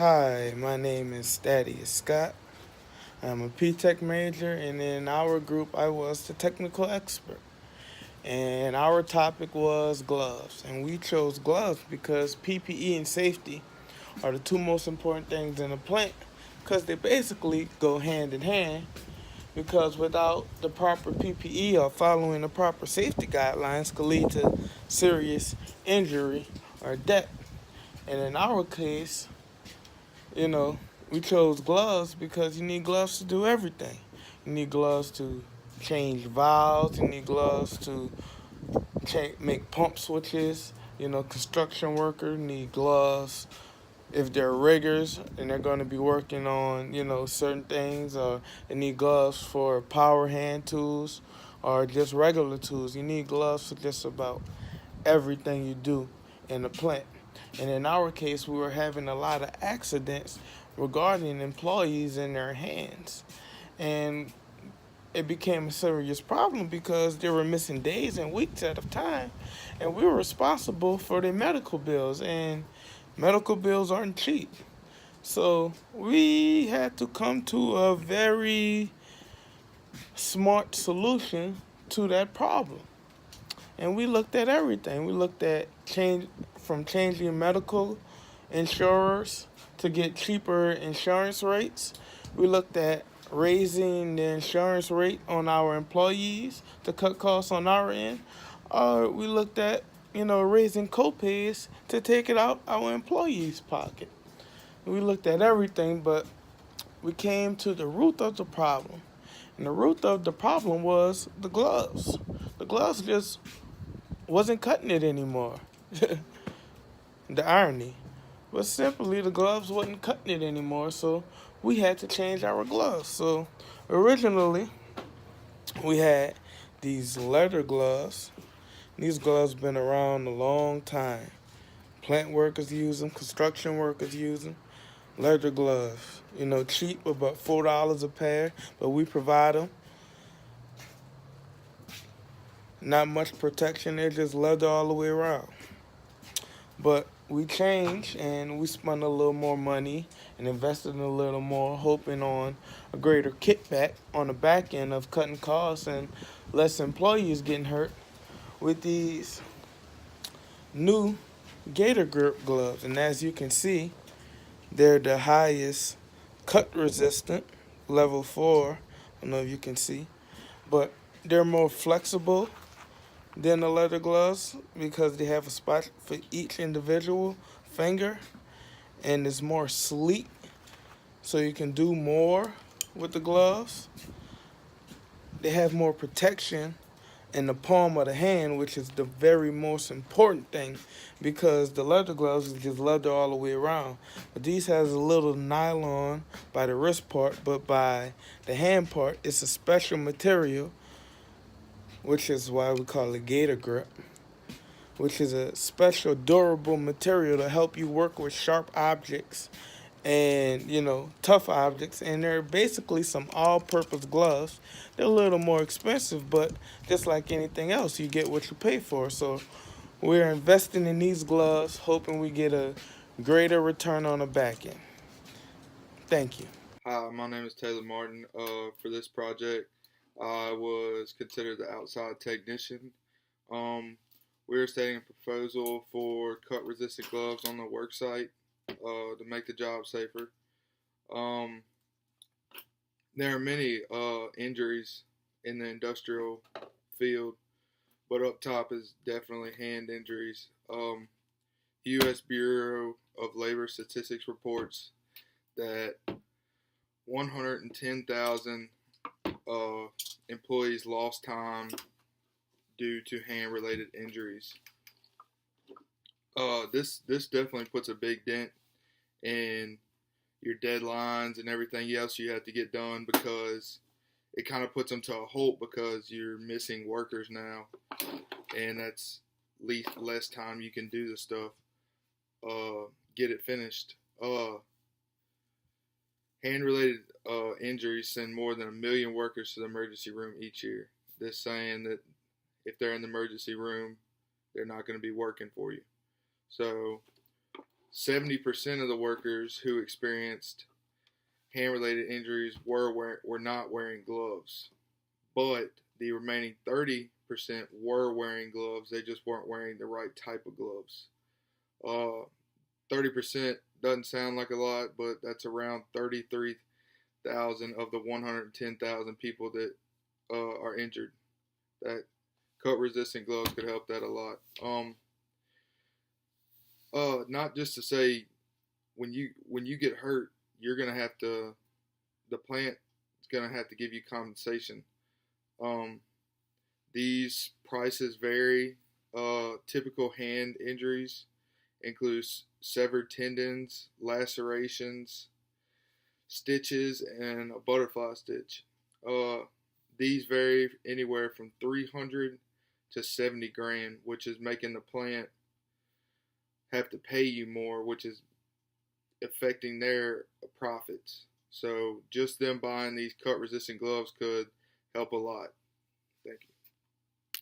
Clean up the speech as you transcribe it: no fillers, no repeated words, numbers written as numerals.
Hi, my name is Thaddeus Scott. I'm a P-Tech major, and in our group, I was the technical expert. And our topic was gloves. And we chose gloves because PPE and safety are the two most important things in a plant because they basically go hand in hand. Because without the proper PPE or following the proper safety guidelines could lead to serious injury or death. And in our case, you know, we chose gloves because you need gloves to do everything. You need gloves to change valves. You need gloves to make pump switches. Construction worker need gloves if they're riggers and they're going to be working on certain things, or they need gloves for power hand tools or just regular tools. You need gloves for just about everything you do in the plant. And in our case, we were having a lot of accidents regarding employees in their hands. And it became a serious problem because they were missing days and weeks at a time. And we were responsible for their medical bills. And medical bills aren't cheap. So we had to come to a very smart solution to that problem. And we looked at everything. We looked at changing medical insurers to get cheaper insurance rates. We looked at raising the insurance rate on our employees to cut costs on our end. Or we looked at, raising copays to take it out our employees' pocket. We looked at everything, but we came to the root of the problem. And the root of the problem was the gloves. The gloves just wasn't cutting it anymore. The irony. But simply, the gloves wasn't cutting it anymore, so we had to change our gloves. So originally, we had these leather gloves. These gloves been around a long time. Plant workers use them, construction workers use them. Leather gloves, cheap, about $4 a pair, but we provide them. Not much protection, they're just leather all the way around. But we changed and we spent a little more money and invested a little more, hoping on a greater kickback on the back end of cutting costs and less employees getting hurt with these new Gator Grip gloves. And as you can see, they're the highest cut resistant, level 4. I don't know if you can see, but they're more flexible than the leather gloves because they have a spot for each individual finger, and it's more sleek, so you can do more with the gloves. They have more protection in the palm of the hand, which is the very most important thing, because the leather gloves is just leather all the way around. But these has a little nylon by the wrist part, but by the hand part, it's a special material, which is why we call it Gator Grip, which is a special durable material to help you work with sharp objects and tough objects. And they're basically some all-purpose gloves. They're a little more expensive, but just like anything else, you get what you pay for. So we're investing in these gloves, hoping we get a greater return on the back end. Thank you. Hi, my name is Taylor Martin. For this project, I was considered the outside technician. Um, we are stating a proposal for cut-resistant gloves on the work site to make the job safer. Um, there are many injuries in the industrial field, but up top is definitely hand injuries. The U.S. Bureau of Labor Statistics reports that 110,000 uh, employees lost time due to hand-related injuries. This definitely puts a big dent in your deadlines and everything else you have to get done, because it kind of puts them to a halt because you're missing workers now, and that's less time you can do the stuff. Get it finished. Hand-related injuries send more than 1 million workers to the emergency room each year. This saying that if they're in the emergency room, they're not going to be working for you. So 70% of the workers who experienced hand-related injuries were not wearing gloves, but the remaining 30% were wearing gloves. They just weren't wearing the right type of gloves. 30% doesn't sound like a lot, but that's around 33,000 of the 110,000 people that are injured. That cut-resistant gloves could help that a lot. Not just to say when you get hurt, you're gonna have to, the plant is gonna have to give you compensation. These prices vary. Typical hand injuries include severed tendons, lacerations, stitches, and a butterfly stitch. These vary anywhere from 300 to 70 grand, which is making the plant have to pay you more, which is affecting their profits. So just them buying these cut resistant gloves could help a lot. Thank you.